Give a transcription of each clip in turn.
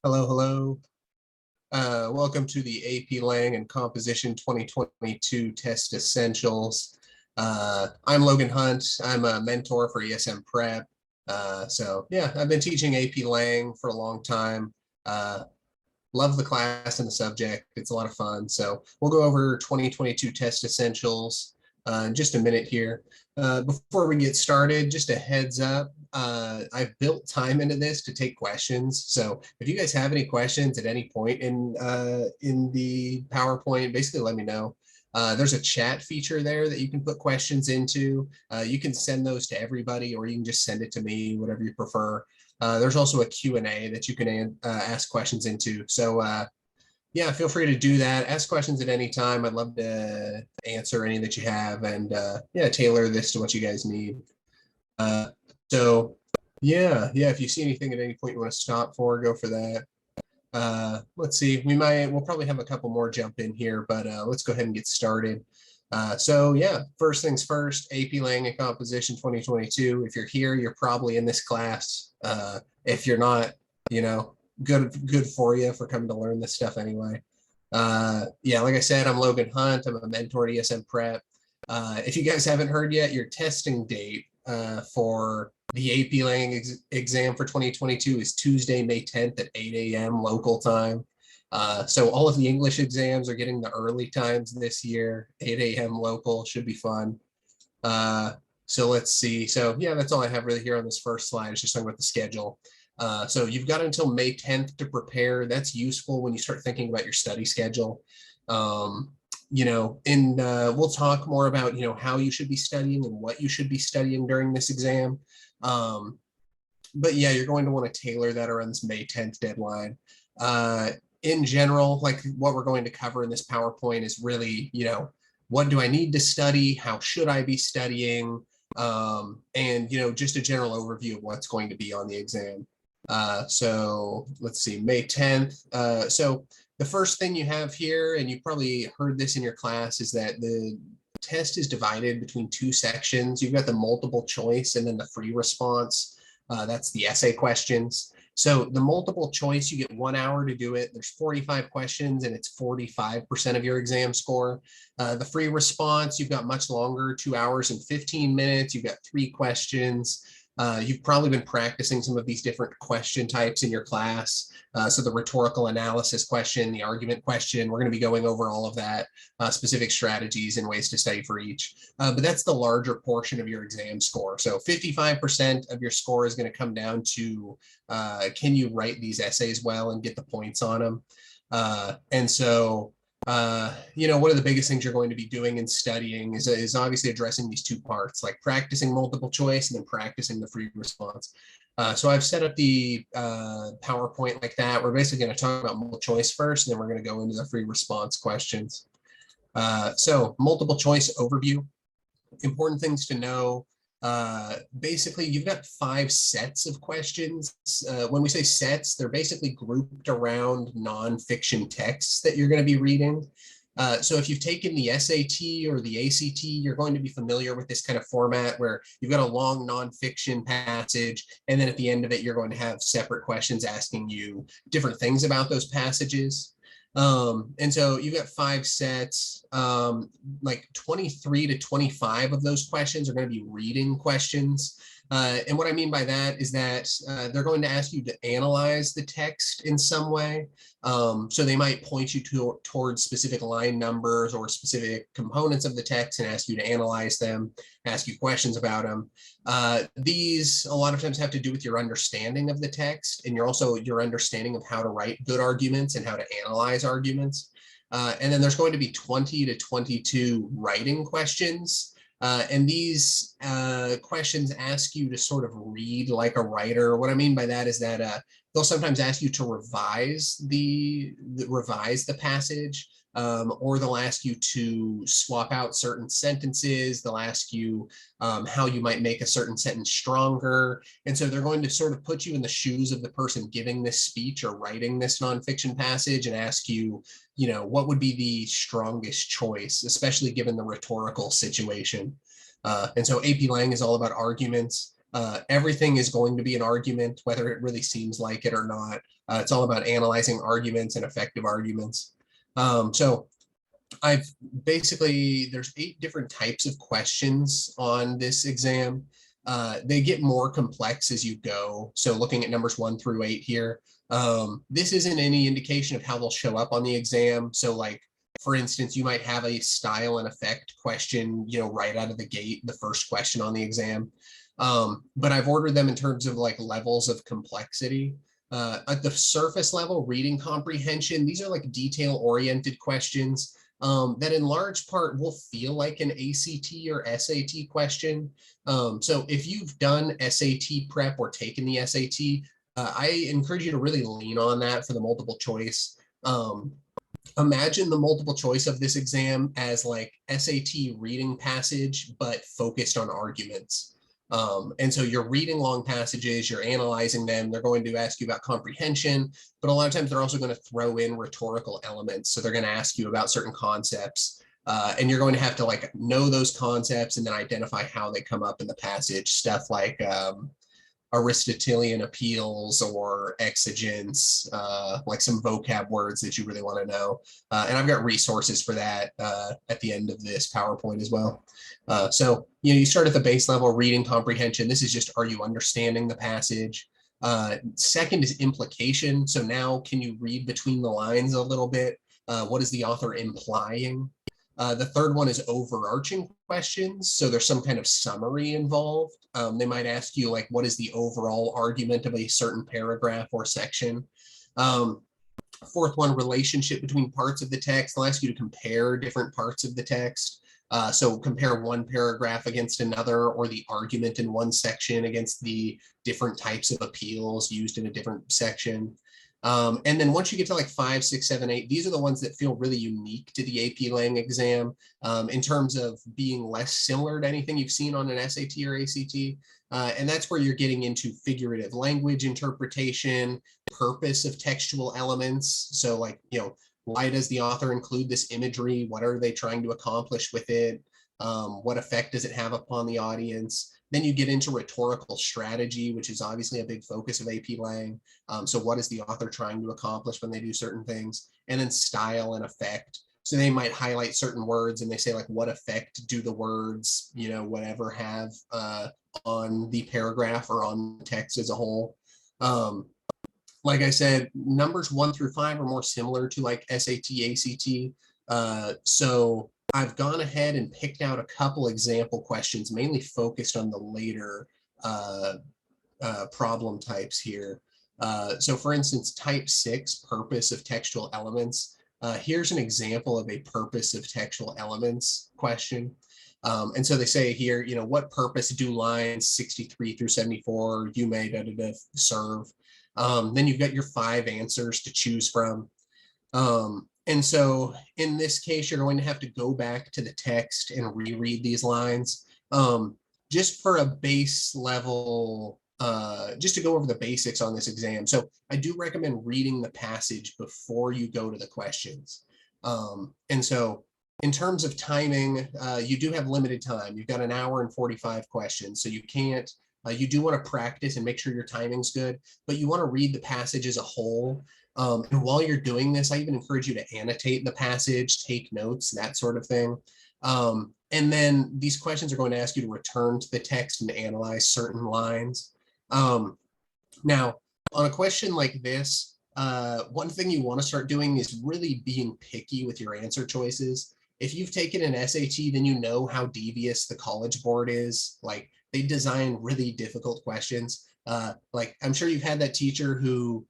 Hello, hello. Welcome to the AP Lang and Composition 2022 Test Essentials. I'm Logan Hunt. I'm a mentor for ESM Prep. So yeah, I've been teaching AP Lang for a long time. Love the class and the subject. It's a lot of fun. So we'll go over 2022 Test Essentials in just a minute here. Before we get started, just a heads up, I've built time into this to take questions. So if you guys have any questions at any point in the PowerPoint, basically let me know. There's a chat feature there that you can put questions into. You can send those to everybody, or you can just send it to me, whatever you prefer. There's also a Q&A that you can ask questions into. So yeah, feel free to do that. Ask questions at any time. I'd love to answer any that you have, and yeah, tailor this to what you guys need. So yeah, if you see anything at any point you want to stop for, go for that. Let's see, we'll probably have a couple more jump in here, but let's go ahead and get started. So yeah, first things first, AP Lang and Composition 2022. If you're here, you're probably in this class. If you're not, you know, good for you for coming to learn this stuff anyway. Yeah, like I said, I'm Logan Hunt. I'm a mentor at ESM Prep. If you guys haven't heard yet, your testing date for the AP Lang exam for 2022 is Tuesday, May 10th at 8 a.m. local time. So all of the English exams are getting the early times this year. 8 a.m. local should be fun. So let's see. So yeah, that's all I have really here on this first slide. It's just talking about the schedule. So you've got until May 10th to prepare. That's useful when you start thinking about your study schedule. We'll talk more about, how you should be studying and what you should be studying during this exam. But yeah, you're going to want to tailor that around this May 10th deadline. In general, like what we're going to cover in this PowerPoint is really, what do I need to study? How should I be studying? And, just a general overview of what's going to be on the exam. So let's see, May 10th. So the first thing you have here, and you probably heard this in your class, is that the test is divided between two sections. You've got the multiple choice and then the free response. That's the essay questions. So the multiple choice, you get 1 hour to do it. There's 45 questions and it's 45% of your exam score. The free response, you've got much longer, 2 hours and 15 minutes. You've got 3 questions. You've probably been practicing some of these different question types in your class. So the rhetorical analysis question, the argument question, we're going to be going over all of that, specific strategies and ways to study for each. But that's the larger portion of your exam score. So 55% of your score is going to come down to, can you write these essays well and get the points on them? One of the biggest things you're going to be doing in studying is obviously addressing these two parts, like practicing multiple choice and then practicing the free response. So I've set up the PowerPoint like that. We're basically going to talk about multiple choice first, and then we're going to go into the free response questions. So multiple choice overview, important things to know. Basically, you've got 5 sets of questions. When we say sets, they're basically grouped around nonfiction texts that you're going to be reading. So if you've taken the SAT or the ACT, you're going to be familiar with this kind of format where you've got a long nonfiction passage, and then at the end of it, you're going to have separate questions asking you different things about those passages. And so you've got 5 sets, like 23 to 25 of those questions are going to be reading questions. And what I mean by that is that they're going to ask you to analyze the text in some way. So they might point you towards specific line numbers or specific components of the text and ask you to analyze them, ask you questions about them. These a lot of times have to do with your understanding of the text and your understanding of how to write good arguments and how to analyze arguments. And then there's going to be 20 to 22 writing questions. And these questions ask you to sort of read like a writer. What I mean by that is that they'll sometimes ask you to revise the passage, or they'll ask you to swap out certain sentences. They'll ask you how you might make a certain sentence stronger. And so they're going to sort of put you in the shoes of the person giving this speech or writing this nonfiction passage and ask you, what would be the strongest choice, especially given the rhetorical situation. And so AP Lang is all about arguments. Everything is going to be an argument, whether it really seems like it or not. It's all about analyzing arguments and effective arguments. So I've basically, there's 8 different types of questions on this exam. They get more complex as you go. So looking at numbers 1 through 8 here, this isn't any indication of how they'll show up on the exam. So like, for instance, you might have a style and effect question, right out of the gate, the first question on the exam. But I've ordered them in terms of like levels of complexity. At the surface level, reading comprehension, these are like detail-oriented questions that in large part will feel like an ACT or SAT question. So if you've done SAT prep or taken the SAT, I encourage you to really lean on that for the multiple choice. Imagine the multiple choice of this exam as like SAT reading passage, but focused on arguments. And so you're reading long passages, you're analyzing them, they're going to ask you about comprehension, but a lot of times they're also going to throw in rhetorical elements. So they're going to ask you about certain concepts, and you're going to have to like know those concepts and then identify how they come up in the passage, stuff like Aristotelian appeals or exigence, like some vocab words that you really want to know. And I've got resources for that at the end of this PowerPoint as well. So, you start at the base level, reading comprehension. This is just, are you understanding the passage? Second is implication. So now can you read between the lines a little bit? What is the author implying? The third one is overarching questions. So there's some kind of summary involved. They might ask you like, what is the overall argument of a certain paragraph or section? Fourth one, relationship between parts of the text. They'll ask you to compare different parts of the text. So compare one paragraph against another, or the argument in one section against the different types of appeals used in a different section. And then once you get to like 5, 6, 7, 8, these are the ones that feel really unique to the AP Lang exam in terms of being less similar to anything you've seen on an SAT or ACT. And that's where you're getting into figurative language interpretation, purpose of textual elements. So like, why does the author include this imagery? What are they trying to accomplish with it? What effect does it have upon the audience? Then you get into rhetorical strategy, which is obviously a big focus of AP Lang. So what is the author trying to accomplish when they do certain things? And then style and effect. So they might highlight certain words and they say like, what effect do the words, whatever have on the paragraph or on the text as a whole? Like I said, numbers 1 through 5 are more similar to like SAT, ACT. So I've gone ahead and picked out a couple example questions, mainly focused on the later problem types here. So for instance, type 6, purpose of textual elements. Here's an example of a purpose of textual elements question. And so they say here, what purpose do lines 63 through 74 you may serve? Then you've got your 5 answers to choose from. And so in this case, you're going to have to go back to the text and reread these lines just for a base level, just to go over the basics on this exam. So I do recommend reading the passage before you go to the questions. And so in terms of timing, you do have limited time. You've got an hour and 45 questions, so you can't, you do want to practice and make sure your timing's good, but you want to read the passage as a whole. And while you're doing this, I even encourage you to annotate the passage, take notes, that sort of thing. And then these questions are going to ask you to return to the text and analyze certain lines. Now, on a question like this, one thing you want to start doing is really being picky with your answer choices. If you've taken an SAT, then you know how devious the College Board is. Like, they design really difficult questions. Like, I'm sure you've had that teacher who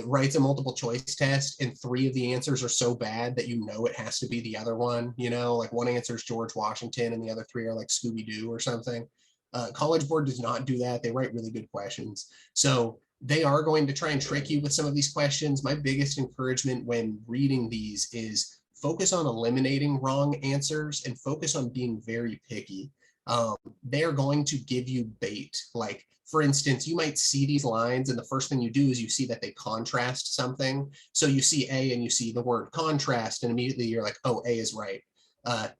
writes a multiple choice test and 3 of the answers are so bad that it has to be the other one. Like one answer is George Washington and the other 3 are like Scooby-Doo or something. College Board does not do that. They write really good questions. So they are going to try and trick you with some of these questions. My biggest encouragement when reading these is focus on eliminating wrong answers and focus on being very picky. They are going to give you bait. Like, for instance, you might see these lines and the first thing you do is you see that they contrast something. So you see A and you see the word contrast and immediately you're like, oh, A is right.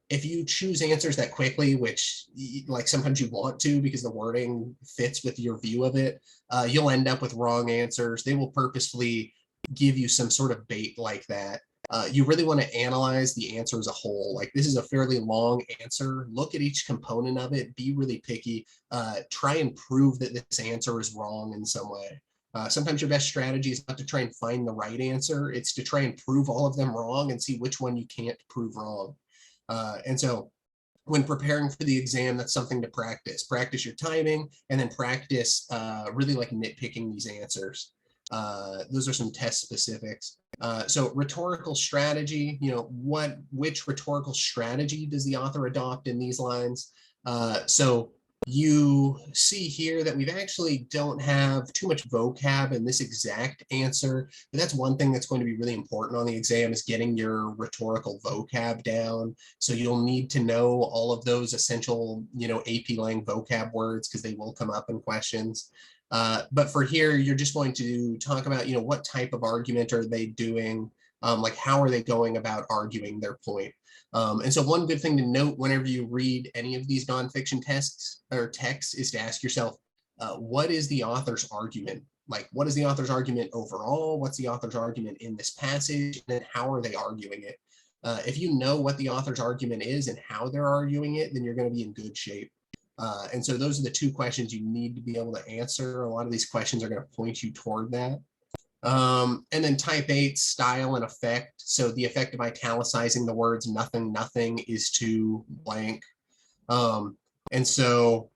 If you choose answers that quickly, which like sometimes you want to because the wording fits with your view of it, you'll end up with wrong answers. They will purposefully give you some sort of bait like that. You really want to analyze the answer as a whole. Like this is a fairly long answer. Look at each component of it. Be really picky. Try and prove that this answer is wrong in some way. Sometimes your best strategy is not to try and find the right answer. It's to try and prove all of them wrong and see which one you can't prove wrong. And so when preparing for the exam, that's something to practice. Practice your timing and then practice really like nitpicking these answers. Those are some test specifics. So rhetorical strategy, which rhetorical strategy does the author adopt in these lines? So you see here that we actually don't have too much vocab in this exact answer. And that's one thing that's going to be really important on the exam is getting your rhetorical vocab down. So you'll need to know all of those essential, AP Lang vocab words because they will come up in questions. But for here, you're just going to talk about, what type of argument are they doing? Like how are they going about arguing their point? And so one good thing to note whenever you read any of these nonfiction texts is to ask yourself, what is the author's argument? Like, what is the author's argument overall? What's the author's argument in this passage? And then how are they arguing it? If you know what the author's argument is and how they're arguing it, then you're going to be in good shape. And so those are the two questions you need to be able to answer. A lot of these questions are going to point you toward that. And then type 8, style and effect. So the effect of italicizing the words nothing, nothing is to blank. And so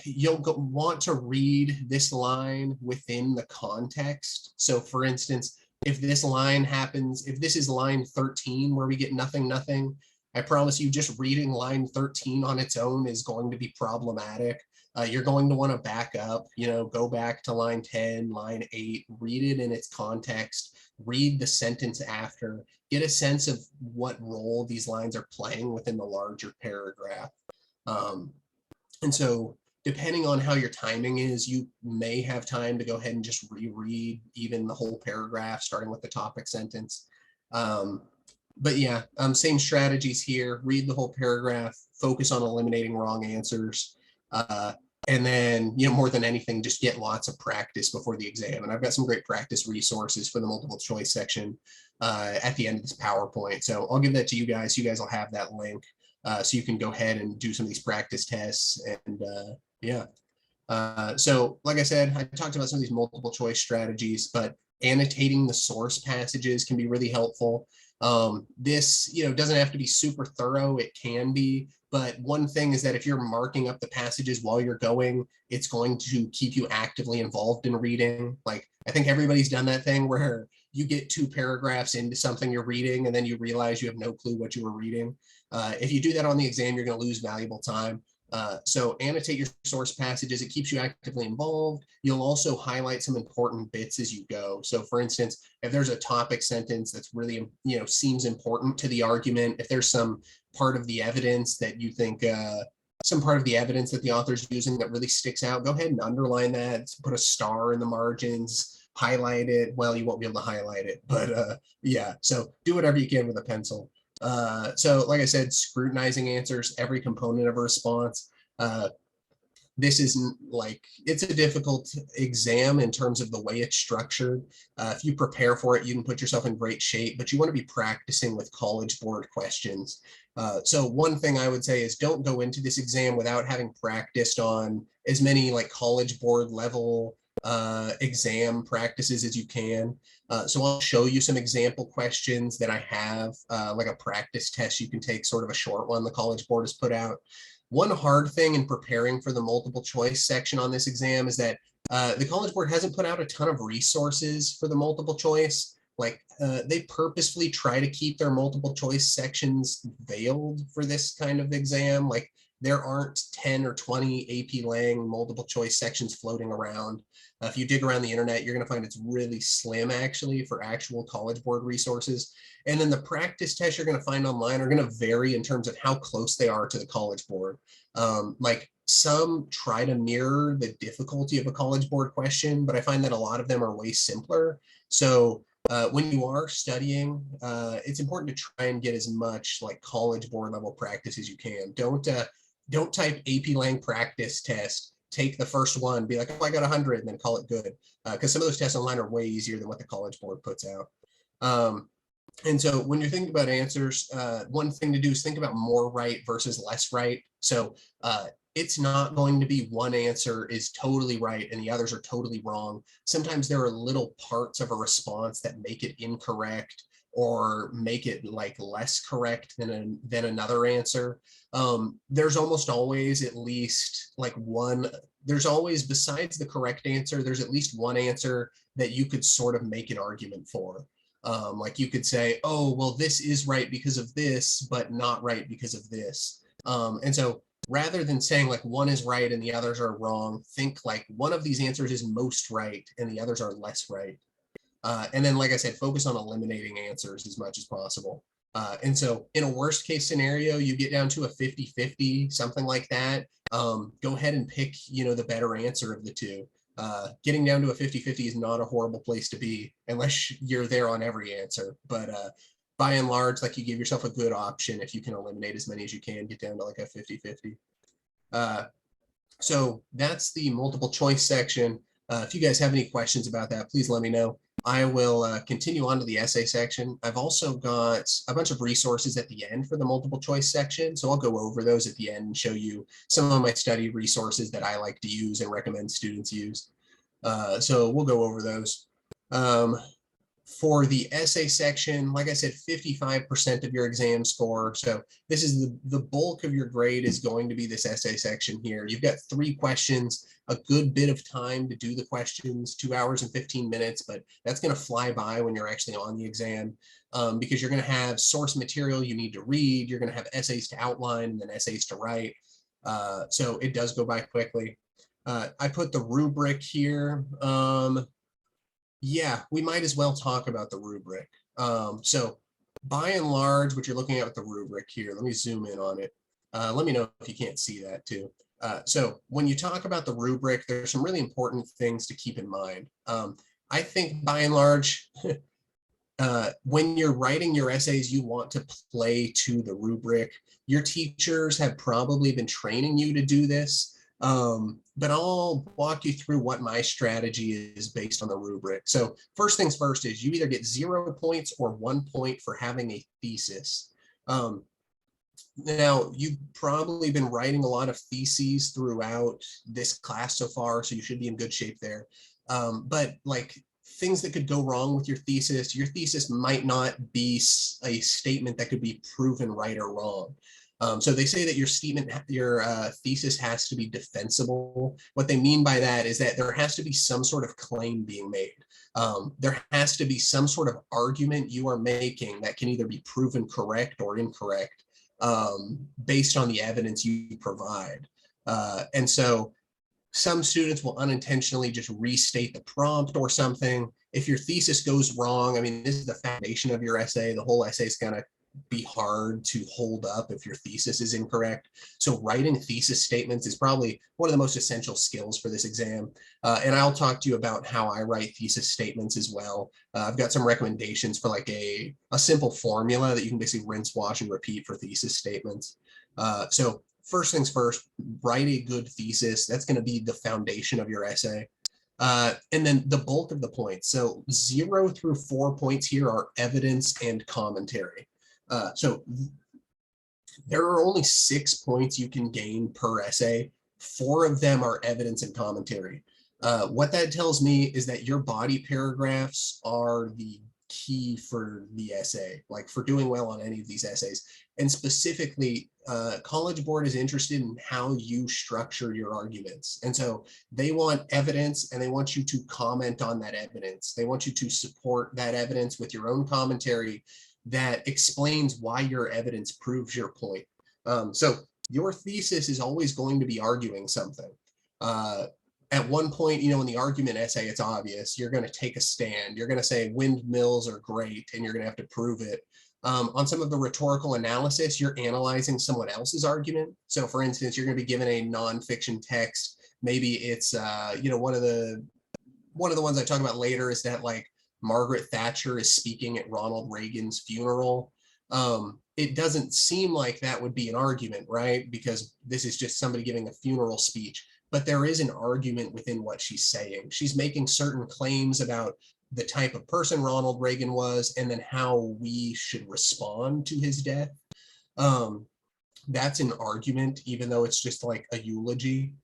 you'll want to read this line within the context. So for instance, if this is line 13 where we get nothing, nothing, I promise you just reading line 13 on its own is going to be problematic. You're going to want to back up, go back to line 10, line 8, read it in its context, read the sentence after, get a sense of what role these lines are playing within the larger paragraph. And so depending on how your timing is, you may have time to go ahead and just reread even the whole paragraph, starting with the topic sentence. But yeah, same strategies here. Read the whole paragraph, focus on eliminating wrong answers. And then, more than anything, just get lots of practice before the exam. And I've got some great practice resources for the multiple choice section at the end of this PowerPoint. So I'll give that to you guys. You guys will have that link so you can go ahead and do some of these practice tests. And yeah. So like I said, I talked about some of these multiple choice strategies, but annotating the source passages can be really helpful. This, doesn't have to be super thorough. It can be, but one thing is that if you're marking up the passages while you're going, it's going to keep you actively involved in reading. Like, I think everybody's done that thing where you get 2 paragraphs into something you're reading and then you realize you have no clue what you were reading. If you do that on the exam, you're going to lose valuable time. So annotate your source passages. It keeps you actively involved. You'll also highlight some important bits as you go. So for instance, if there's a topic sentence that's really, seems important to the argument, if there's some part of the evidence that you think, some part of the evidence that the author's using that really sticks out, go ahead and underline that, put a star in the margins, highlight it. Well, you won't be able to highlight it, but yeah, so do whatever you can with a pencil. So like I said, scrutinizing answers, every component of a response. This isn't it's a difficult exam in terms of the way it's structured. If you prepare for it, you can put yourself in great shape, but you want to be practicing with College Board questions. So one thing I would say is don't go into this exam without having practiced on as many College Board level exam practices as you can. So I'll show you some example questions that I have, like a practice test you can take, sort of a short one the College Board has put out. One hard thing in preparing for the multiple choice section on this exam is that the College Board hasn't put out a ton of resources for the multiple choice. They purposefully try to keep their multiple choice sections veiled for this kind of exam. There aren't 10 or 20 AP Lang multiple choice sections floating around. If you dig around the internet, you're going to find it's really slim actually for actual College Board resources. And then the practice tests you're going to find online are going to vary in terms of how close they are to the College Board. Some try to mirror the difficulty of a College Board question, but I find that a lot of them are way simpler. So When you are studying, it's important to try and get as much like college board level practice as you can. Don't type AP Lang practice test, take the first one, be like, oh, I got 100, and then call it good. Because some of those tests online are way easier than what the college board puts out. And so when you're thinking about answers, one thing to do is think about more right versus less right. So it's not going to be one answer is totally right and the others are totally wrong. Sometimes there are little parts of a response that make it incorrect or make it like less correct than another answer. There's almost always at least like one, there's always, besides the correct answer, there's at least one answer that you could sort of make an argument for. Like you could say, oh, well, this is right because of this, but not right because of this. And so rather than saying like one is right and the others are wrong, think like one of these answers is most right and the others are less right. And then, like I said, focus on eliminating answers as much as possible. And so in a worst case scenario, you get down to a 50-50, something like that. Go ahead and pick, the better answer of the two. Getting down to a 50-50 is not a horrible place to be unless you're there on every answer. But by and large, like you give yourself a good option if you can eliminate as many as you can, get down to like a 50-50. So that's the multiple choice section. If you guys have any questions about that, please let me know. I will continue on to the essay section. I've also got a bunch of resources at the end for the multiple choice section. So I'll go over those at the end and show you some of my study resources that I like to use and recommend students use. So we'll go over those. For the essay section, like I said, 55% of your exam score. So this is the bulk of your grade is going to be this essay section here. You've got 3 questions, a good bit of time to do the questions, 2 hours and 15 minutes, but that's going to fly by when you're actually on the exam because you're going to have source material you need to read. You're going to have essays to outline and then essays to write. So it does go by quickly. I put the rubric here. Yeah, we might as well talk about the rubric. So by and large, what you're looking at with the rubric here, let me zoom in on it. Let me know if you can't see that too. So when you talk about the rubric, there's some really important things to keep in mind. I think by and large, when you're writing your essays, you want to play to the rubric. Your teachers have probably been training you to do this. But I'll walk you through what my strategy is based on the rubric. So first things first is you either get 0 points or 1 point for having a thesis. Now, you've probably been writing a lot of theses throughout this class so far, so you should be in good shape there. But like things that could go wrong with your thesis might not be a statement that could be proven right or wrong. So they say that your thesis has to be defensible. What they mean by that is that there has to be some sort of claim being made. There has to be some sort of argument you are making that can either be proven correct or incorrect based on the evidence you provide. And so some students will unintentionally just restate the prompt or something. If your thesis goes wrong, I mean, this is the foundation of your essay. The whole essay is going to be hard to hold up if your thesis is incorrect. So writing thesis statements is probably one of the most essential skills for this exam. And I'll talk to you about how I write thesis statements as well. I've got some recommendations for like a simple formula that you can basically rinse, wash, and repeat for thesis statements. So first things first, write a good thesis. That's going to be the foundation of your essay. And then the bulk of the points. So 0 through 4 points here are evidence and commentary. So there are only 6 points you can gain per essay. 4 of them are evidence and commentary. What that tells me is that your body paragraphs are the key for the essay, like for doing well on any of these essays. And specifically, College Board is interested in how you structure your arguments. And so they want evidence and they want you to comment on that evidence. They want you to support that evidence with your own commentary that explains why your evidence proves your point. So your thesis is always going to be arguing something. At one point, in the argument essay, it's obvious. You're going to take a stand. You're going to say windmills are great, and you're going to have to prove it. On some of the rhetorical analysis, you're analyzing someone else's argument. So for instance, you're going to be given a nonfiction text. Maybe it's, one of the ones I talk about later is that like Margaret Thatcher is speaking at Ronald Reagan's funeral. It doesn't seem like that would be an argument, right? Because this is just somebody giving a funeral speech, but there is an argument within what she's saying. She's making certain claims about the type of person Ronald Reagan was, and then how we should respond to his death. That's an argument, even though it's just like a eulogy.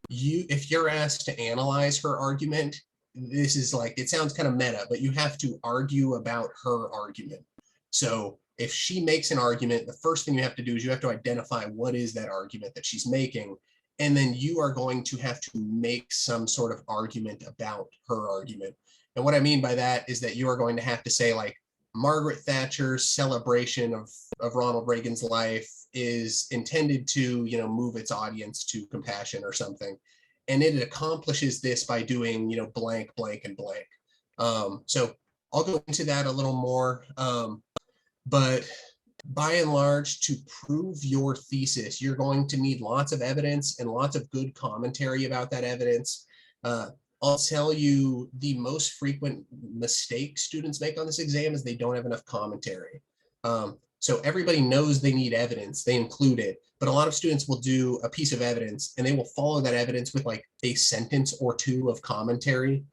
If you're asked to analyze her argument, this is like, it sounds kind of meta, but you have to argue about her argument. So if she makes an argument, the first thing you have to do is you have to identify what is that argument that she's making. And then you are going to have to make some sort of argument about her argument. And what I mean by that is that you are going to have to say, like, Margaret Thatcher's celebration of Ronald Reagan's life is intended to, move its audience to compassion or something. And it accomplishes this by doing, blank, blank, and blank. So I'll go into that a little more. But by and large, to prove your thesis, you're going to need lots of evidence and lots of good commentary about that evidence. I'll tell you the most frequent mistake students make on this exam is they don't have enough commentary. So everybody knows they need evidence, they include it, but a lot of students will do a piece of evidence and they will follow that evidence with like a sentence or two of commentary.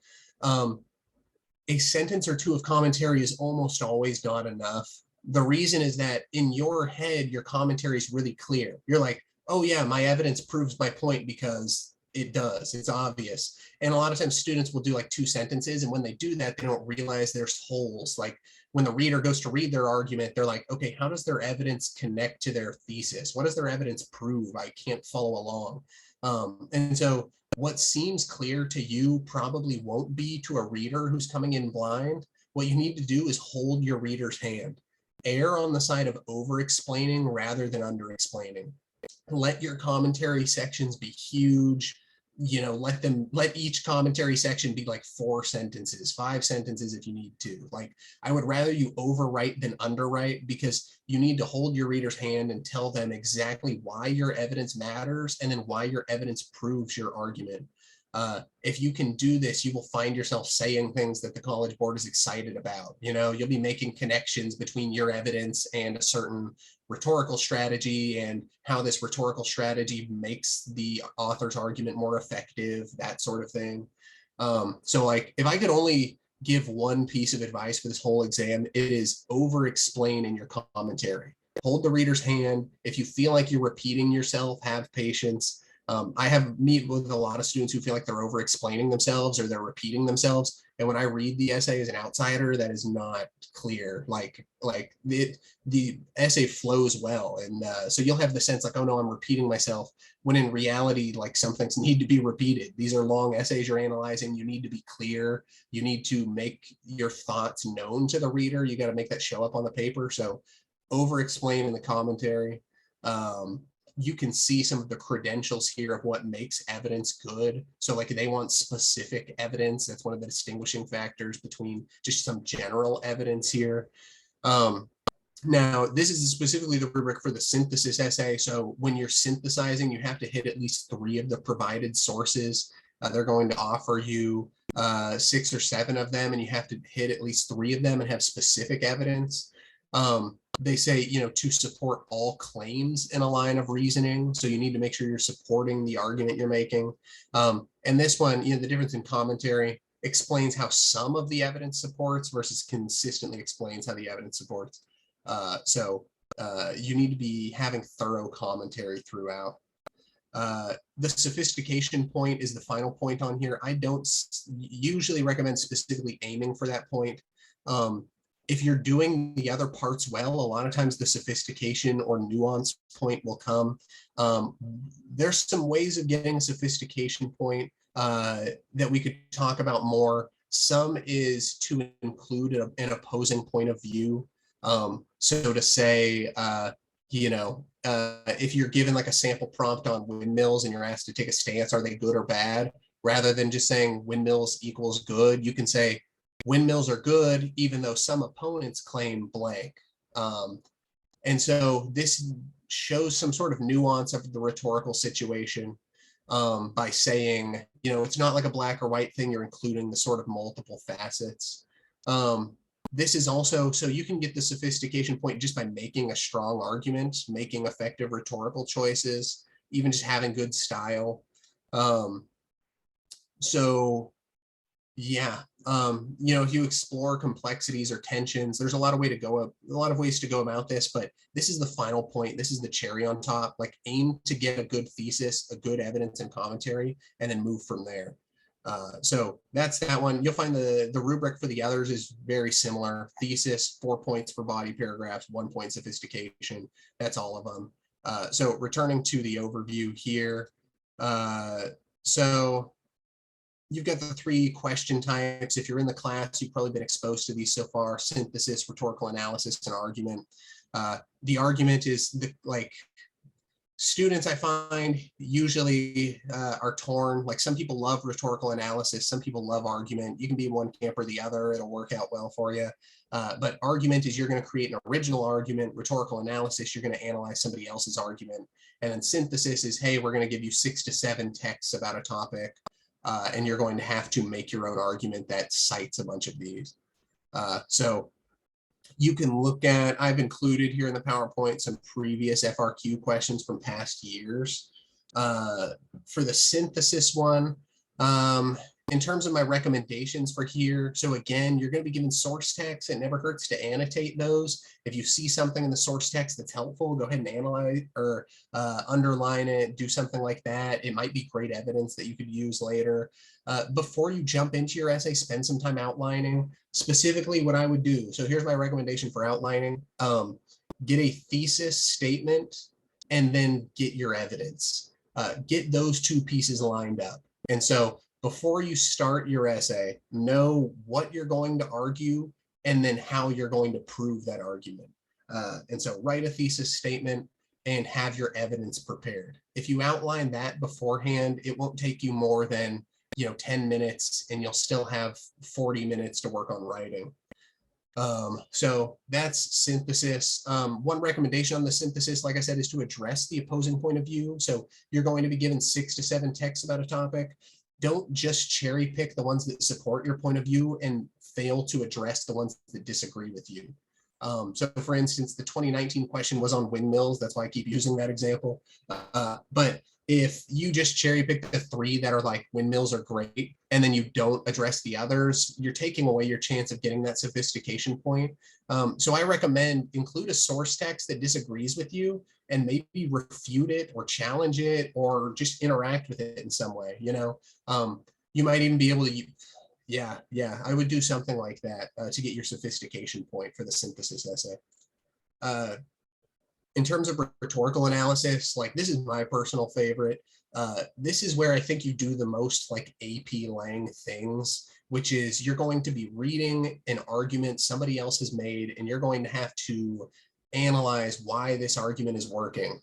A sentence or two of commentary is almost always not enough. The reason is that in your head, your commentary is really clear. You're like, oh yeah, my evidence proves my point because it does, it's obvious. And a lot of times students will do like two sentences, and when they do that, they don't realize there's holes. Like when the reader goes to read their argument, they're like, okay, how does their evidence connect to their thesis? What does their evidence prove? I can't follow along. And so what seems clear to you probably won't be to a reader who's coming in blind. What you need to do is hold your reader's hand. Err on the side of over-explaining rather than under-explaining. Let your commentary sections be huge. Let each commentary section be like 4 sentences, 5 sentences if you need to. Like, I would rather you overwrite than underwrite, because you need to hold your reader's hand and tell them exactly why your evidence matters and then why your evidence proves your argument. If you can do this, you will find yourself saying things that the College Board is excited about. You'll be making connections between your evidence and a certain rhetorical strategy and how this rhetorical strategy makes the author's argument more effective, that sort of thing. So like, if I could only give one piece of advice for this whole exam, it is over-explain in your commentary. Hold the reader's hand. If you feel like you're repeating yourself, have patience. I meet with a lot of students who feel like they're over explaining themselves or they're repeating themselves. And when I read the essay as an outsider, that is not clear. Like the essay flows well. And so you'll have the sense like, oh no, I'm repeating myself, when in reality, like, some things need to be repeated. These are long essays you're analyzing. You need to be clear. You need to make your thoughts known to the reader. You got to make that show up on the paper. So over explain in the commentary. You can see some of the credentials here of what makes evidence good. So like, they want specific evidence. That's one of the distinguishing factors between just some general evidence here. Now, this is specifically the rubric for the synthesis essay. So when you're synthesizing, you have to hit at least 3 of the provided sources. They're going to offer you 6 or 7 of them, and you have to hit at least 3 of them and have specific evidence. They say, to support all claims in a line of reasoning. So you need to make sure you're supporting the argument you're making. And this one, the difference in commentary explains how some of the evidence supports versus consistently explains how the evidence supports. So you need to be having thorough commentary throughout. The sophistication point is the final point on here. I don't usually recommend specifically aiming for that point. If you're doing the other parts well, a lot of times the sophistication or nuance point will come. There's some ways of getting a sophistication point that we could talk about more. Some is to include an opposing point of view. So to say, if you're given like a sample prompt on windmills and you're asked to take a stance, are they good or bad? Rather than just saying windmills equals good, you can say, windmills are good, even though some opponents claim blank. And so this shows some sort of nuance of the rhetorical situation. by saying, it's not like a black or white thing. You're including the sort of multiple facets. This is also, so you can get the sophistication point just by making a strong argument, making effective rhetorical choices, even just having good style. So yeah, if you explore complexities or tensions, there's a lot of ways to go about this, but this is the final point. This is the cherry on top. Like, aim to get a good thesis, a good evidence and commentary, and then move from there. So that's that one. You'll find the rubric for the others is very similar. Thesis, 4 points for body paragraphs, 1 point sophistication. That's all of them. So returning to the overview here. So you've got the 3 question types. If you're in the class, you've probably been exposed to these so far: synthesis, rhetorical analysis, and argument. The argument is students, I find, usually are torn. Like, some people love rhetorical analysis, some people love argument. You can be in one camp or the other. It'll work out well for you. But argument is you're going to create an original argument. Rhetorical analysis, you're going to analyze somebody else's argument. And then synthesis is, hey, we're going to give you 6 to 7 texts about a topic. And you're going to have to make your own argument that cites a bunch of these. So you can look at, I've included here in the PowerPoint some previous FRQ questions from past years. For the synthesis one, in terms of my recommendations for here, so again, you're going to be given source text. It never hurts to annotate those. If you see something in the source text that's helpful, go ahead and analyze or underline it, do something like that. It might be great evidence that you could use later. Before you jump into your essay, spend some time outlining specifically what I would do. So here's my recommendation for outlining. Get a thesis statement and then get your evidence. Get those 2 pieces lined up. And so before you start your essay, know what you're going to argue and then how you're going to prove that argument. And so write a thesis statement and have your evidence prepared. If you outline that beforehand, it won't take you more than 10 minutes, and you'll still have 40 minutes to work on writing. So that's synthesis. One recommendation on the synthesis, like I said, is to address the opposing point of view. So you're going to be given 6 to 7 texts about a topic. Don't just cherry pick the ones that support your point of view and fail to address the ones that disagree with you. So for instance, the 2019 question was on windmills. That's why I keep using that example. But if you just cherry pick the 3 that are like, windmills are great, and then you don't address the others, you're taking away your chance of getting that sophistication point. So I recommend include a source text that disagrees with you and maybe refute it or challenge it or just interact with it in some way. You might even be able to, yeah, I would do something like that to get your sophistication point for the synthesis essay. In terms of rhetorical analysis, like, this is my personal favorite. This is where I think you do the most like AP Lang things, which is you're going to be reading an argument somebody else has made, and you're going to have to analyze why this argument is working.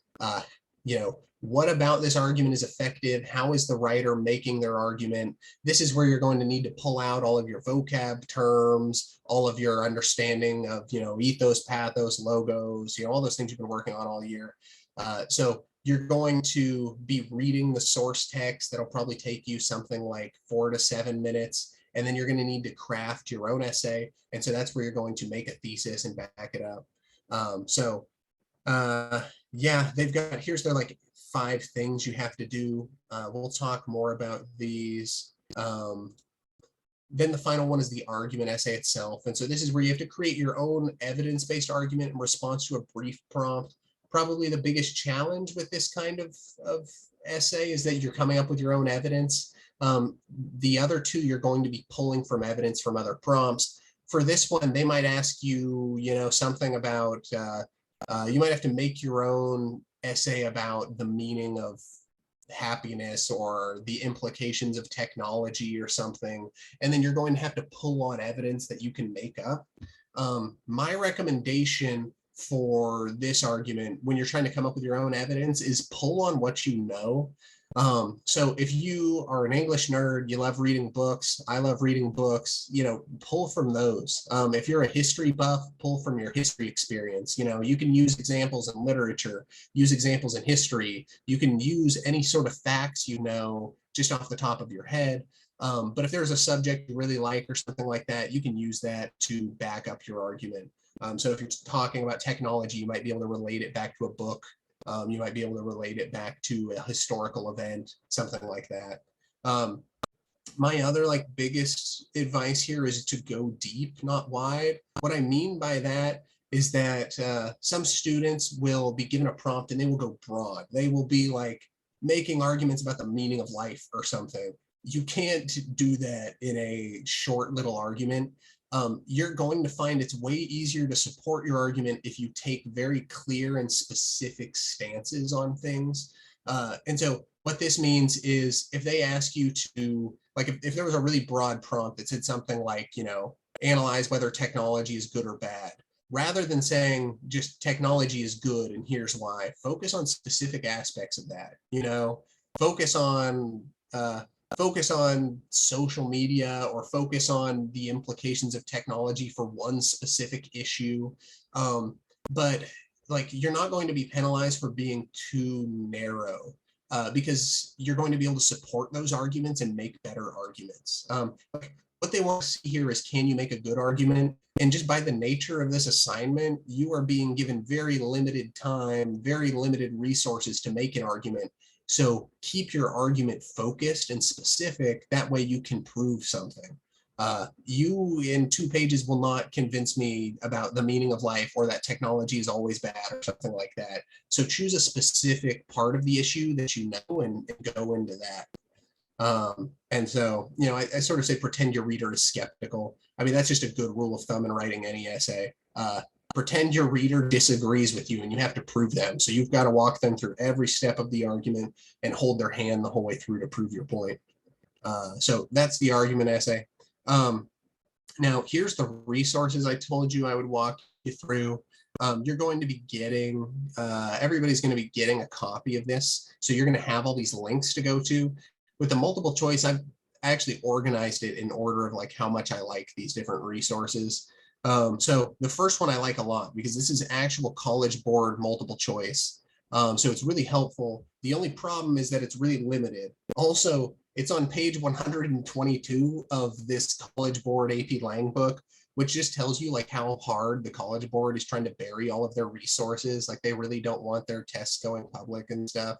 What about this argument is effective? How is the writer making their argument? This is where you're going to need to pull out all of your vocab terms, all of your understanding of, ethos, pathos, logos, all those things you've been working on all year. So you're going to be reading the source text. That'll probably take you something like 4 to 7 minutes. And then you're going to need to craft your own essay. And so that's where you're going to make a thesis and back it up. Yeah, here's their like 5 things you have to do. We'll talk more about these. Then the final one is the argument essay itself. And so this is where you have to create your own evidence-based argument in response to a brief prompt. Probably the biggest challenge with this kind of essay is that you're coming up with your own evidence. The other 2, you're going to be pulling from evidence from other prompts. For this one, they might ask you, something about, you might have to make your own essay about the meaning of happiness or the implications of technology or something, and then you're going to have to pull on evidence that you can make up. My recommendation for this argument, when you're trying to come up with your own evidence, is pull on what you know. So if you are an English nerd, you love reading books, I love reading books, pull from those. If you're a history buff, pull from your history experience. You can use examples in literature, use examples in history. You can use any sort of facts, just off the top of your head. But if there's a subject you really like or something like that, you can use that to back up your argument. So if you're talking about technology, you might be able to relate it back to a book. You might be able to relate it back to a historical event, something like that. My other biggest advice here is to go deep, not wide. What I mean by that is that some students will be given a prompt and they will go broad. They will be making arguments about the meaning of life or something. You can't do that in a short little argument. You're going to find it's way easier to support your argument if you take very clear and specific stances on things. And so what this means is if they ask you to, if there was a really broad prompt that said something like, analyze whether technology is good or bad, rather than saying just technology is good and here's why, focus on specific aspects of that, focus on social media or focus on the implications of technology for one specific issue. But you're not going to be penalized for being too narrow because you're going to be able to support those arguments and make better arguments. What they want to see here is, can you make a good argument? And just by the nature of this assignment, you are being given very limited time, very limited resources to make an argument. So keep your argument focused and specific. That way you can prove something. You in 2 pages will not convince me about the meaning of life or that technology is always bad or something like that. So choose a specific part of the issue that you know and go into that. And so, I sort of say pretend your reader is skeptical. I mean, that's just a good rule of thumb in writing any essay. Pretend your reader disagrees with you and you have to prove them. So you've got to walk them through every step of the argument and hold their hand the whole way through to prove your point. So that's the argument essay. Now, here's the resources I told you I would walk you through. You're going to be getting, everybody's going to be getting a copy of this. So you're going to have all these links to go to. With the multiple choice, I've actually organized it in order of how much I like these different resources. So the first one I like a lot because this is actual College Board multiple choice. So it's really helpful. The only problem is that it's really limited. Also, it's on page 122 of this College Board AP Lang book, which just tells you how hard the College Board is trying to bury all of their resources. They really don't want their tests going public and stuff.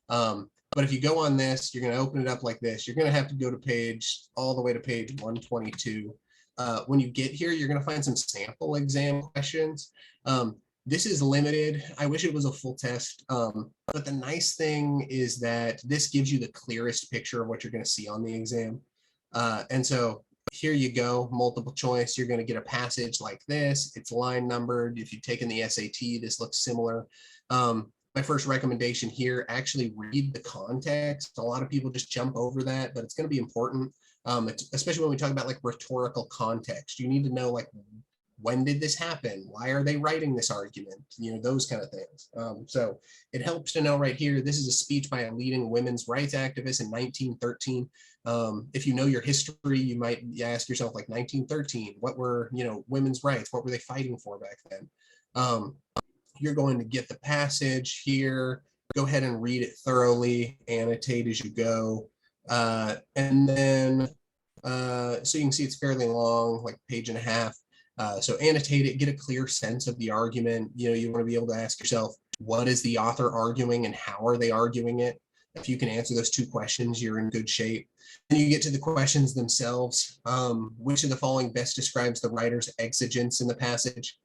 But if you go on this, you're going to open it up like this. You're going to have to go to all the way to page 122. When you get here, you're going to find some sample exam questions. This is limited. I wish it was a full test. But the nice thing is that this gives you the clearest picture of what you're going to see on the exam. And so here you go, multiple choice. You're going to get a passage like this. It's line numbered. If you've taken the SAT, this looks similar. My first recommendation here, actually read the context. A lot of people just jump over that, but it's going to be important, especially when we talk about rhetorical context. You need to know when did this happen? Why are they writing this argument? Those kind of things. So it helps to know right here, this is a speech by a leading women's rights activist in 1913. If you know your history, you might ask yourself 1913, what were, women's rights? What were they fighting for back then? You're going to get the passage here. Go ahead and read it thoroughly, annotate as you go. And then, so you can see it's fairly long, page and a half. So annotate it, get a clear sense of the argument. You want to be able to ask yourself, what is the author arguing and how are they arguing it? If you can answer those 2 questions, you're in good shape. Then you get to the questions themselves. Which of the following best describes the writer's exigence in the passage?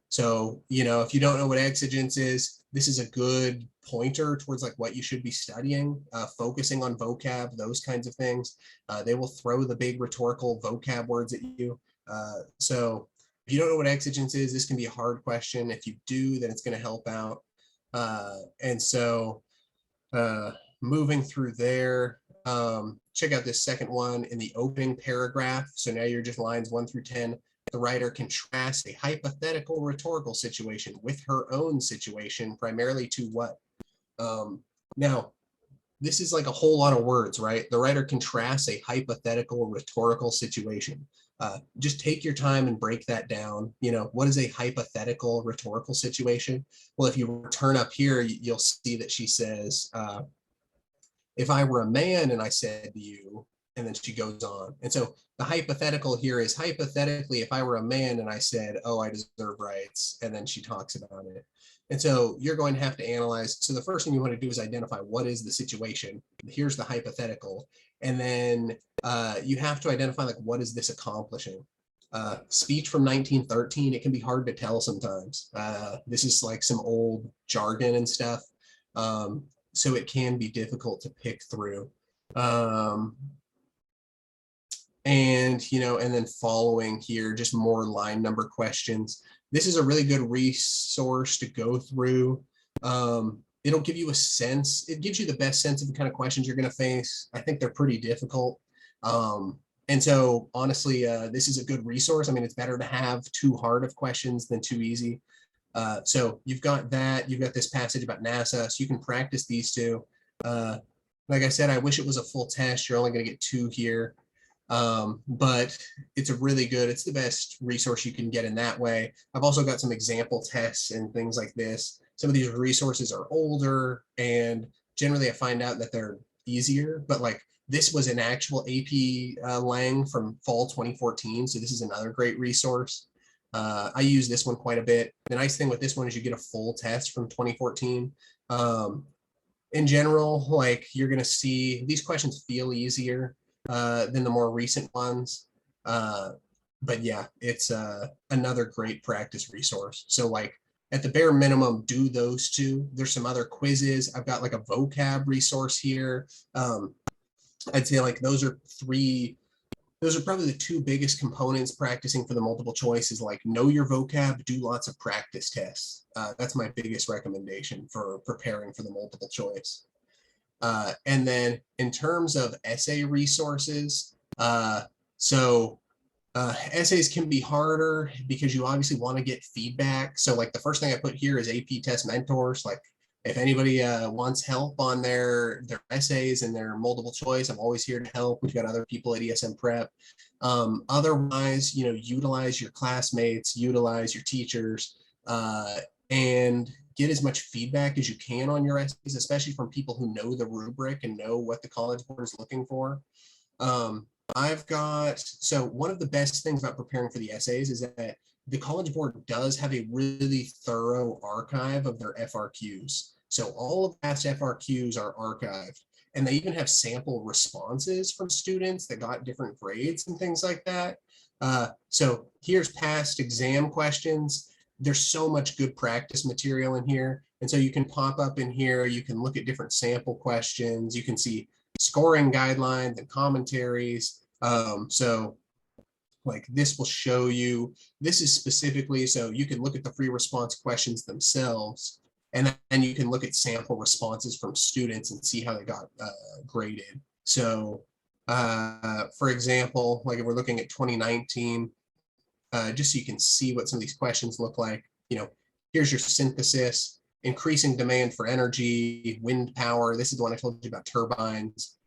So, if you don't know what exigence is, this is a good pointer towards what you should be studying, focusing on vocab, those kinds of things. They will throw the big rhetorical vocab words at you. So if you don't know what exigence is, this can be a hard question. If you do, then it's going to help out. And so moving through there, check out this second one in the opening paragraph. So now you're just lines 1 through 10. The writer contrasts a hypothetical rhetorical situation with her own situation, primarily to what? Now, this is like a whole lot of words, right? The writer contrasts a hypothetical rhetorical situation. Just take your time and break that down. What is a hypothetical rhetorical situation? Well, if you turn up here, you'll see that she says, if I were a man and I said to you, and then she goes on. And so the hypothetical here is, hypothetically, if I were a man and I said, oh, I deserve rights, and then she talks about it. And so you're going to have to analyze. So the first thing you want to do is identify what is the situation. Here's the hypothetical. And then you have to identify, like, what is this accomplishing? Speech from 1913, it can be hard to tell sometimes. This is like some old jargon and stuff. So it can be difficult to pick through. And then following here, just more line number questions. This is a really good resource to go through. It'll give you a sense. It gives you the best sense of the kind of questions you're going to face. I think they're pretty difficult. And so honestly, this is a good resource. I mean, it's better to have too hard of questions than too easy. So you've got that. You've got this passage about NASA, so you can practice these two. Like I said, I wish it was a full test. You're only going to get 2 here. But it's it's the best resource you can get in that way. I've also got some example tests and things like this. Some of these resources are older, and generally I find out that they're easier, but like this was an actual AP Lang from fall 2014. So this is another great resource. I use this one quite a bit. The nice thing with this one is you get a full test from 2014. In general, like, you're going to see these questions feel easier than the more recent ones. But yeah, it's another great practice resource. So like at the bare minimum, do those 2. There's some other quizzes. I've got like a vocab resource here. I'd say like those are probably the 2 biggest components practicing for the multiple choice, is like know your vocab, do lots of practice tests. That's my biggest recommendation for preparing for the multiple choice. And then in terms of essay resources, essays can be harder because you obviously want to get feedback. So like the first thing I put here is AP Test Mentors. Like if anybody wants help on their essays and their multiple choice, I'm always here to help. We've got other people at ESM Prep. Otherwise, utilize your classmates, utilize your teachers, and get as much feedback as you can on your essays, especially from people who know the rubric and know what the College Board is looking for. So one of the best things about preparing for the essays is that the College Board does have a really thorough archive of their FRQs. So all of past FRQs are archived, and they even have sample responses from students that got different grades and things like that. So here's past exam questions. There's so much good practice material in here. And so you can pop up in here, you can look at different sample questions, you can see scoring guidelines and commentaries. So like this will show you, this is specifically, so you can look at the free response questions themselves, and then you can look at sample responses from students and see how they got graded. So for example, like if we're looking at 2019, just so you can see what some of these questions look like, here's your synthesis, increasing demand for energy, wind power. This is the one I told you about, turbines.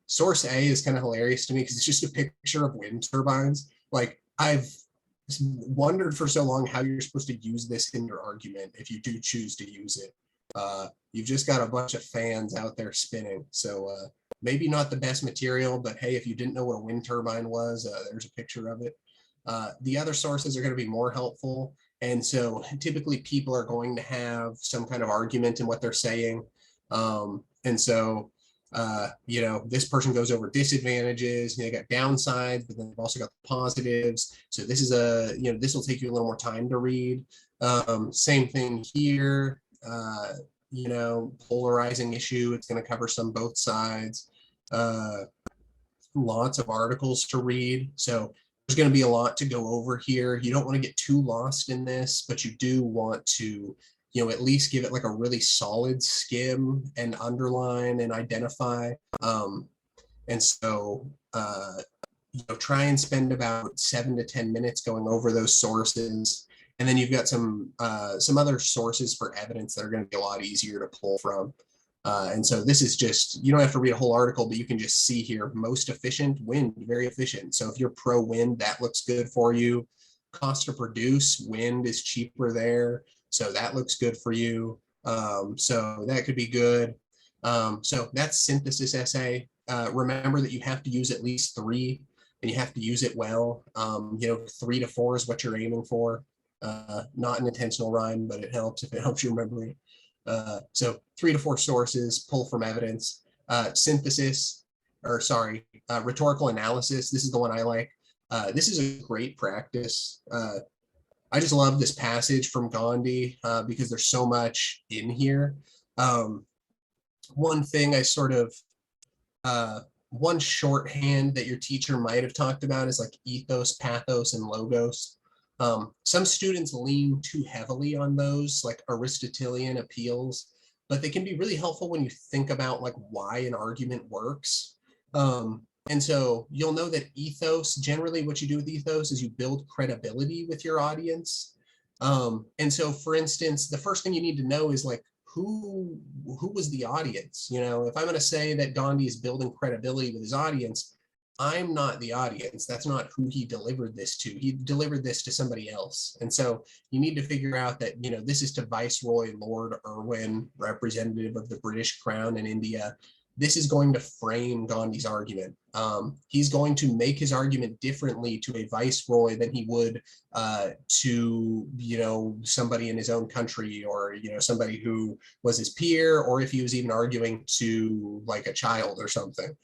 Source A is kind of hilarious to me because it's just a picture of wind turbines. Like, I've wondered for so long how you're supposed to use this in your argument if you do choose to use it. You've just got a bunch of fans out there spinning. So maybe not the best material, but hey, if you didn't know what a wind turbine was, there's a picture of it. The other sources are going to be more helpful. And so typically people are going to have some kind of argument in what they're saying. And so this person goes over disadvantages, they got downsides, but then they've also got the positives. So this is this will take you a little more time to read. Same thing here, polarizing issue. It's going to cover both sides. Lots of articles to read. So there's going to be a lot to go over here. You don't want to get too lost in this, but you do want to at least give it like a really solid skim and underline and identify. And so, try and spend about 7 to 10 minutes going over those sources. And then you've got some other sources for evidence that are going to be a lot easier to pull from. And so this is just, you don't have to read a whole article, but you can just see here, most efficient, wind, very efficient. So if you're pro wind, that looks good for you. Cost to produce, wind is cheaper there. So that looks good for you. So that could be good. So that's synthesis essay. Remember that you have to use at least 3 and you have to use it well. 3 to 4 is what you're aiming for. Not an intentional rhyme, but it helps if it helps you remember it. So 3 to 4 sources, pull from evidence, rhetorical analysis. This is the one I like. This is a great practice. I just love this passage from Gandhi because there's so much in here. One thing I sort of, one shorthand that your teacher might have talked about is like ethos, pathos, and logos. Some students lean too heavily on those, like Aristotelian appeals, but they can be really helpful when you think about like why an argument works. And so you'll know that ethos, generally what you do with ethos is you build credibility with your audience. And so for instance, the first thing you need to know is like, who was the audience? If I'm going to say that Gandhi is building credibility with his audience, I'm not the audience. That's not who he delivered this to. He delivered this to somebody else. And so you need to figure out that, this is to Viceroy Lord Irwin, representative of the British Crown in India. This is going to frame Gandhi's argument. He's going to make his argument differently to a viceroy than he would to, somebody in his own country or, somebody who was his peer, or if he was even arguing to like a child or something.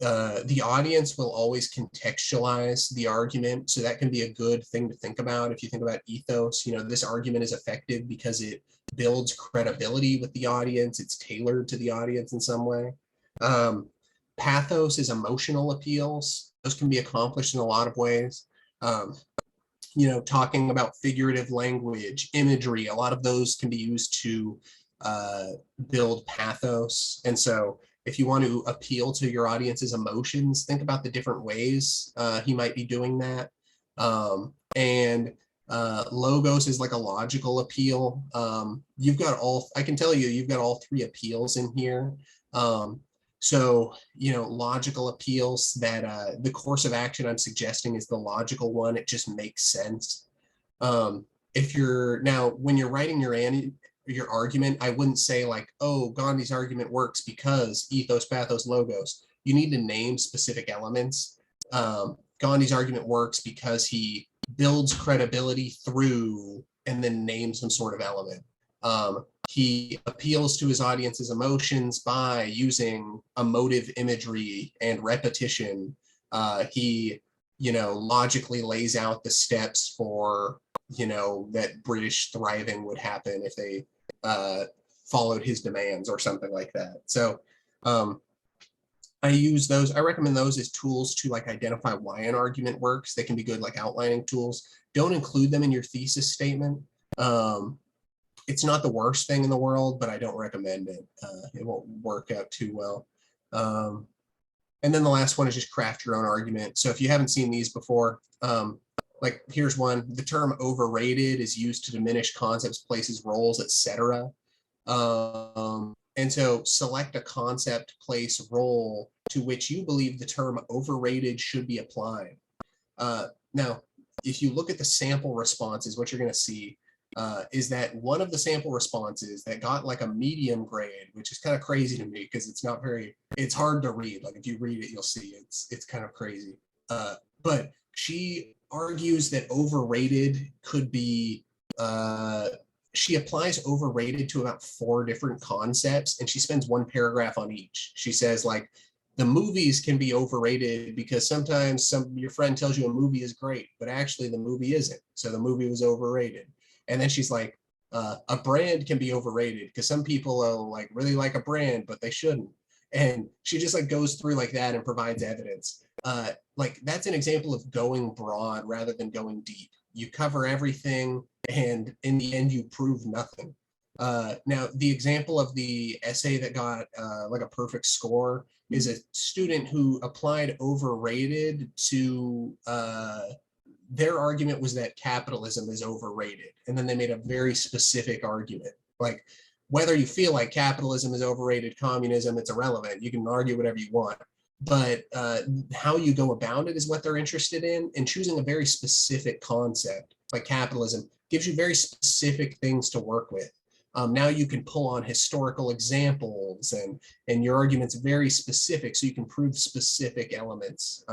The audience will always contextualize the argument. So that can be a good thing to think about. If you think about ethos, this argument is effective because it builds credibility with the audience. It's tailored to the audience in some way. Pathos is emotional appeals. Those can be accomplished in a lot of ways. Talking about figurative language, imagery, a lot of those can be used to build pathos. And so if you want to appeal to your audience's emotions, think about the different ways he might be doing that. Logos is like a logical appeal. I can tell you've got all 3 appeals in here. Logical appeals that the course of action I'm suggesting is the logical one. It just makes sense. When you're writing your argument, I wouldn't say like, oh, Gandhi's argument works because ethos, pathos, logos. You need to name specific elements. Gandhi's argument works because he builds credibility through and then names some sort of element. He appeals to his audience's emotions by using emotive imagery and repetition. He logically lays out the steps for, that British thriving would happen if they followed his demands or something like that. So I use those. I recommend those as tools to like identify why an argument works. They can be good like outlining tools. Don't include them in your thesis statement. It's not the worst thing in the world, but I don't recommend it. It won't work out too well. And then the last one is just craft your own argument. So if you haven't seen these before, like here's one. The term overrated is used to diminish concepts, places, roles, etc. And so select a concept, place, role to which you believe the term overrated should be applied. Now, if you look at the sample responses, what you're going to see is that one of the sample responses that got like a medium grade, which is kind of crazy to me because it's hard to read. Like if you read it, you'll see it's kind of crazy. But she argues that overrated could be, she applies overrated to about 4 different concepts, and she spends 1 paragraph on each. She says like, the movies can be overrated because sometimes your friend tells you a movie is great, but actually the movie isn't. So the movie was overrated. And then she's like, a brand can be overrated because some people like really like a brand, but they shouldn't. And she just like goes through like that and provides evidence. Like that's an example of going broad rather than going deep. You cover everything, and in the end, you prove nothing. Now, the example of the essay that got like a perfect score is a student who applied overrated to their argument was that capitalism is overrated. And then they made a very specific argument. Like whether you feel like capitalism is overrated, communism, it's irrelevant. You can argue whatever you want. But how you go about it is what they're interested in, and choosing a very specific concept like capitalism gives you very specific things to work with. Now you can pull on historical examples, and your argument's very specific, so you can prove specific elements.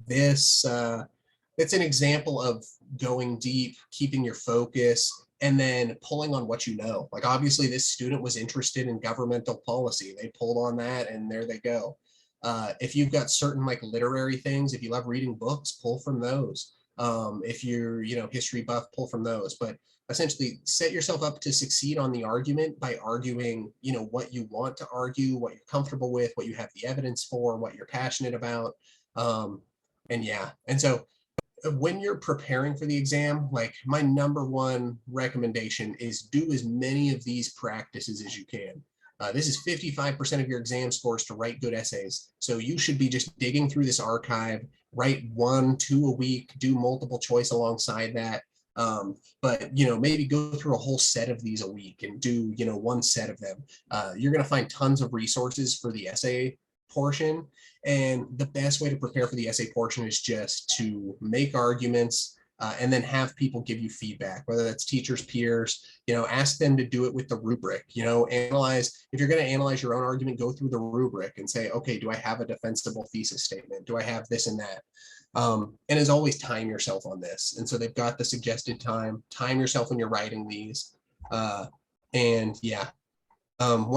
It's an example of going deep, keeping your focus, and then pulling on what you know. Like obviously this student was interested in governmental policy. They pulled on that, and there they go. If you've got certain like literary things, if you love reading books, pull from those. If you're, history buff, pull from those. But essentially set yourself up to succeed on the argument by arguing, what you want to argue, what you're comfortable with, what you have the evidence for, what you're passionate about. And so when you're preparing for the exam, like my number one recommendation is do as many of these practices as you can. This is 55% of your exam scores to write good essays. So you should be just digging through this archive, write 1, 2 a week, do multiple choice alongside that. But maybe go through a whole set of these a week and do, one set of them. You're going to find tons of resources for the essay portion. And the best way to prepare for the essay portion is just to make arguments, and then have people give you feedback, whether that's teachers, peers, ask them to do it with the rubric, analyze, if you're going to analyze your own argument, go through the rubric and say, okay, do I have a defensible thesis statement? Do I have this and that? And as always, time yourself on this. And so they've got the suggested time yourself when you're writing these. When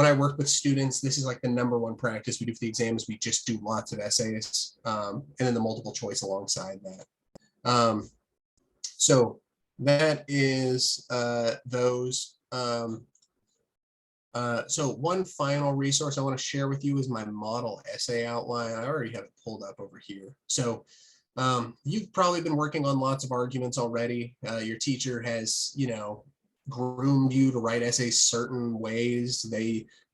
I work with students, this is like the number one practice we do for the exams. We just do lots of essays, and then the multiple choice alongside that. So that is those. So one final resource I want to share with you is my model essay outline. I already have it pulled up over here. So you've probably been working on lots of arguments already. Your teacher has, groomed you to write essays certain ways.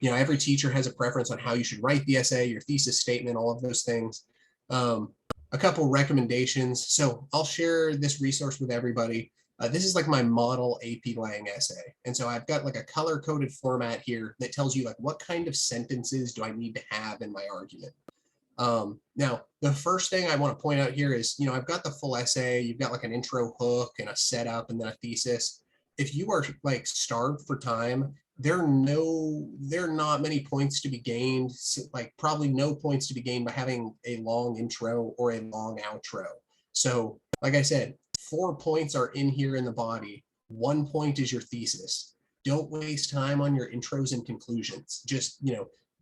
Every teacher has a preference on how you should write the essay, your thesis statement, all of those things. A couple recommendations. So I'll share this resource with everybody. This is like my model AP Lang essay. And so I've got like a color-coded format here that tells you like what kind of sentences do I need to have in my argument. Now, the first thing I want to point out here is, I've got the full essay, you've got like an intro hook and a setup and then a thesis. If you are like starved for time, there are not many points to be gained, like probably no points to be gained by having a long intro or a long outro. So like I said, 4 points are in here in the body. 1 point is your thesis. Don't waste time on your intros and conclusions. Just,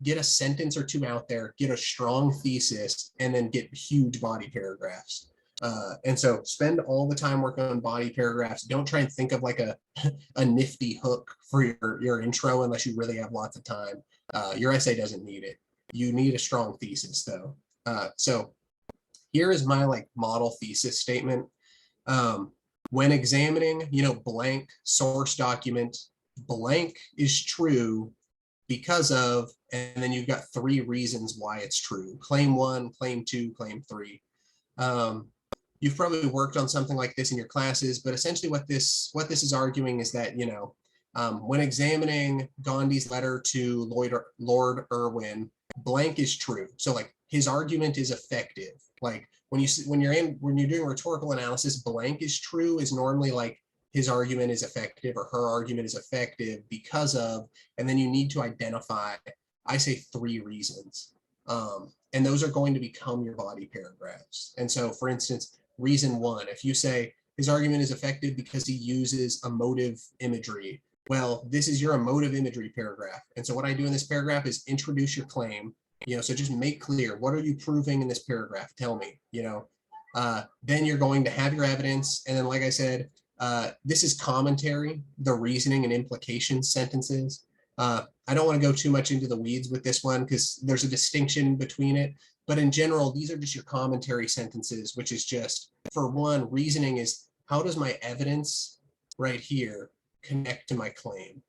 get a sentence or two out there, get a strong thesis, and then get huge body paragraphs. And so spend all the time working on body paragraphs. Don't try and think of like a nifty hook for your intro unless you really have lots of time. Your essay doesn't need it. You need a strong thesis though. So here is my like model thesis statement. When examining, blank source document, blank is true because of, and then you've got 3 reasons why it's true. Claim 1, claim 2, claim 3. You've probably worked on something like this in your classes, but essentially what this is arguing is that, when examining Gandhi's letter to Lord Irwin, blank is true. So like his argument is effective. Like when you're doing rhetorical analysis, blank is true is normally like his argument is effective or her argument is effective because of, and then you need to identify, I say 3 reasons. And those are going to become your body paragraphs. And so for instance, reason 1, if you say his argument is effective because he uses emotive imagery, well, this is your emotive imagery paragraph. And so what I do in this paragraph is introduce your claim, so just make clear, what are you proving in this paragraph? Tell me, then you're going to have your evidence. And then, like I said, this is commentary, the reasoning and implication sentences. I don't want to go too much into the weeds with this one because there's a distinction between it. But in general, these are just your commentary sentences, which is just, for one, reasoning is how does my evidence right here connect to my claim?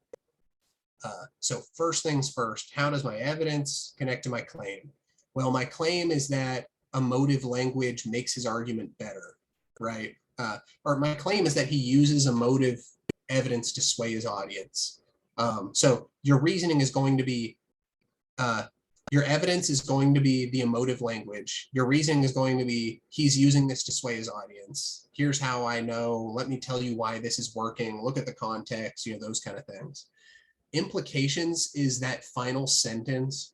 So first things first, how does my evidence connect to my claim? Well, my claim is that emotive language makes his argument better, right? Or my claim is that he uses emotive evidence to sway his audience. So your reasoning is going to be, your evidence is going to be the emotive language. Your reasoning is going to be, he's using this to sway his audience. Here's how I know. Let me tell you why this is working. Look at the context, those kind of things. Implications is that final sentence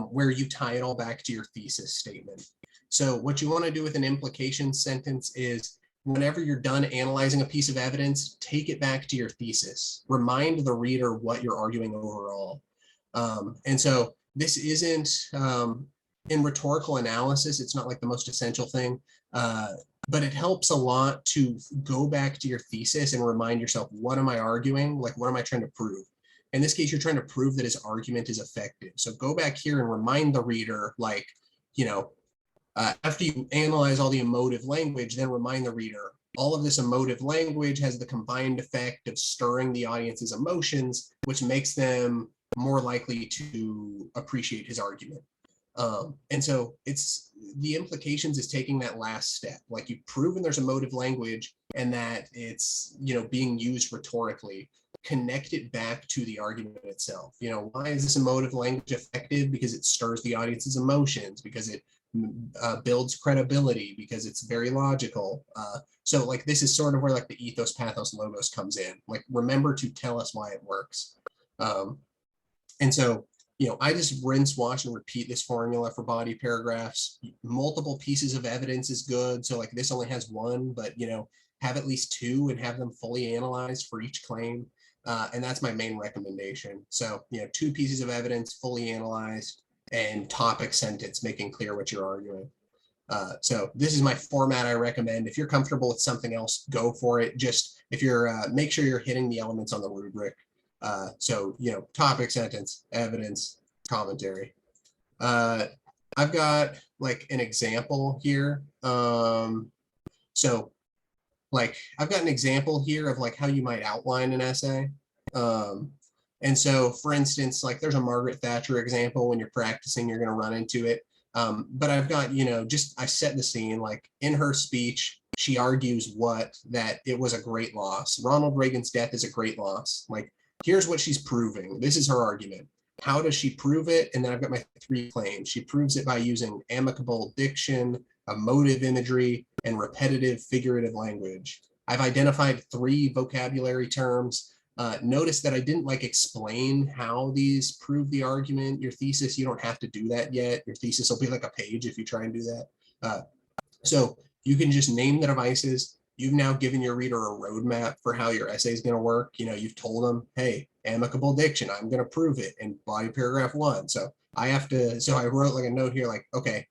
where you tie it all back to your thesis statement. So what you want to do with an implication sentence is, whenever you're done analyzing a piece of evidence, take it back to your thesis. Remind the reader what you're arguing overall. And so this isn't, in rhetorical analysis, it's not like the most essential thing, but it helps a lot to go back to your thesis and remind yourself, what am I arguing? Like, what am I trying to prove? In this case, you're trying to prove that his argument is effective. So go back here and remind the reader, like, after you analyze all the emotive language, then remind the reader, all of this emotive language has the combined effect of stirring the audience's emotions, which makes them more likely to appreciate his argument. And so the implications is taking that last step. Like, you've proven there's emotive language and that it's, being used rhetorically. Connect it back to the argument itself. Why is this emotive language effective? Because it stirs the audience's emotions, because it builds credibility, because it's very logical. So like, this is sort of where like the ethos, pathos, logos comes in. Like, remember to tell us why it works. And so, I just rinse, wash, and repeat this formula for body paragraphs. Multiple pieces of evidence is good. So like, this only has one, but have at least two and have them fully analyzed for each claim. And that's my main recommendation. So, 2 pieces of evidence fully analyzed, and topic sentence making clear what you're arguing. So this is my format I recommend. If you're comfortable with something else, go for it. Just if you're, make sure you're hitting the elements on the rubric. So, topic, sentence, evidence, commentary. I've got like an example here. So like, I've got an example here of like how you might outline an essay. And so, for instance, like, there's a Margaret Thatcher example. When you're practicing, you're going to run into it. But I've got, I set the scene. Like, in her speech, she argues that it was a great loss. Ronald Reagan's death is a great loss. Like, here's what she's proving. This is her argument. How does she prove it? And then I've got my 3 claims. She proves it by using amicable diction, emotive imagery, and repetitive figurative language. I've identified 3 vocabulary terms. Notice that I didn't like explain how these prove the argument. Your thesis, you don't have to do that yet. Your thesis will be like a page if you try and do that. So you can just name the devices. You've now given your reader a roadmap for how your essay is going to work. You've told them, hey, amicable diction, I'm going to prove it in body paragraph 1. So I wrote like a note here, like, okay,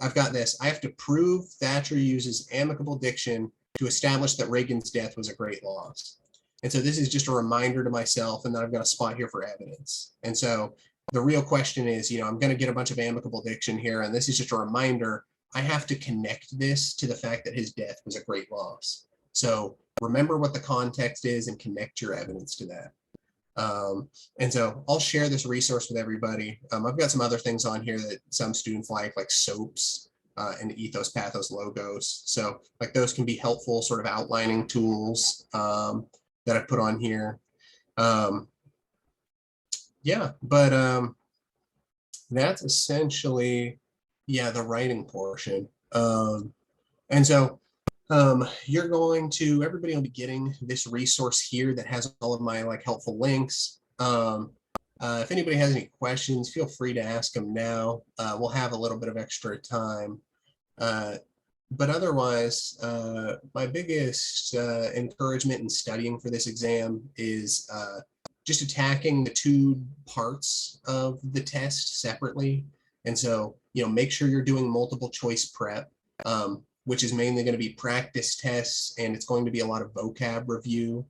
I've got this. I have to prove Thatcher uses amicable diction to establish that Reagan's death was a great loss. And so this is just a reminder to myself, and then I've got a spot here for evidence. And so the real question is, I'm going to get a bunch of amicable diction here, and this is just a reminder. I have to connect this to the fact that his death was a great loss. So remember what the context is and connect your evidence to that. And so I'll share this resource with everybody. I've got some other things on here that some students like SOAPs and ethos, pathos, logos. So like, those can be helpful sort of outlining tools that I put on here. Yeah, but that's essentially, the writing portion. And so everybody will be getting this resource here that has all of my like helpful links. If anybody has any questions, feel free to ask them now. We'll have a little bit of extra time. But otherwise, my biggest encouragement in studying for this exam is just attacking the 2 parts of the test separately. And so, make sure you're doing multiple choice prep, which is mainly going to be practice tests, and it's going to be a lot of vocab review.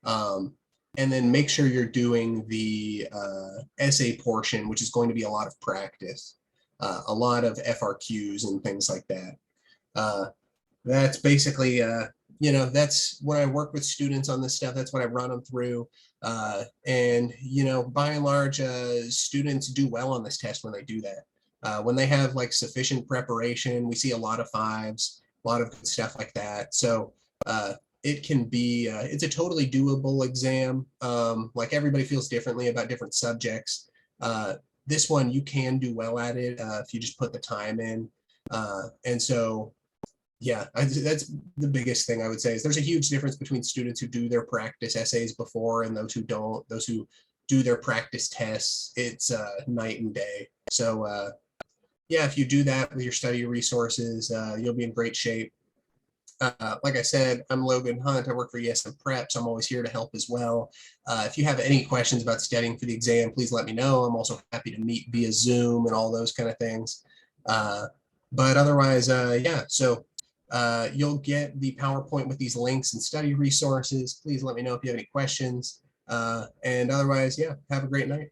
And then make sure you're doing the essay portion, which is going to be a lot of practice, a lot of FRQs and things like that. That's basically, that's when I work with students on this stuff. That's what I run them through. And, by and large, students do well on this test when they do that. When they have like sufficient preparation, we see a lot of 5s, a lot of good stuff like that. So it can be, it's a totally doable exam. Like everybody feels differently about different subjects. This one, you can do well at it if you just put the time in. And so, yeah, that's the biggest thing I would say is there's a huge difference between students who do their practice essays before and those who don't, those who do their practice tests. It's night and day. So, yeah, if you do that with your study resources, you'll be in great shape. Like I said, I'm Logan Hunt. I work for ESM Prep, so I'm always here to help as well. If you have any questions about studying for the exam, please let me know. I'm also happy to meet via Zoom and all those kind of things. But otherwise, yeah, so you'll get the PowerPoint with these links and study resources. Please let me know if you have any questions. And otherwise, yeah, have a great night.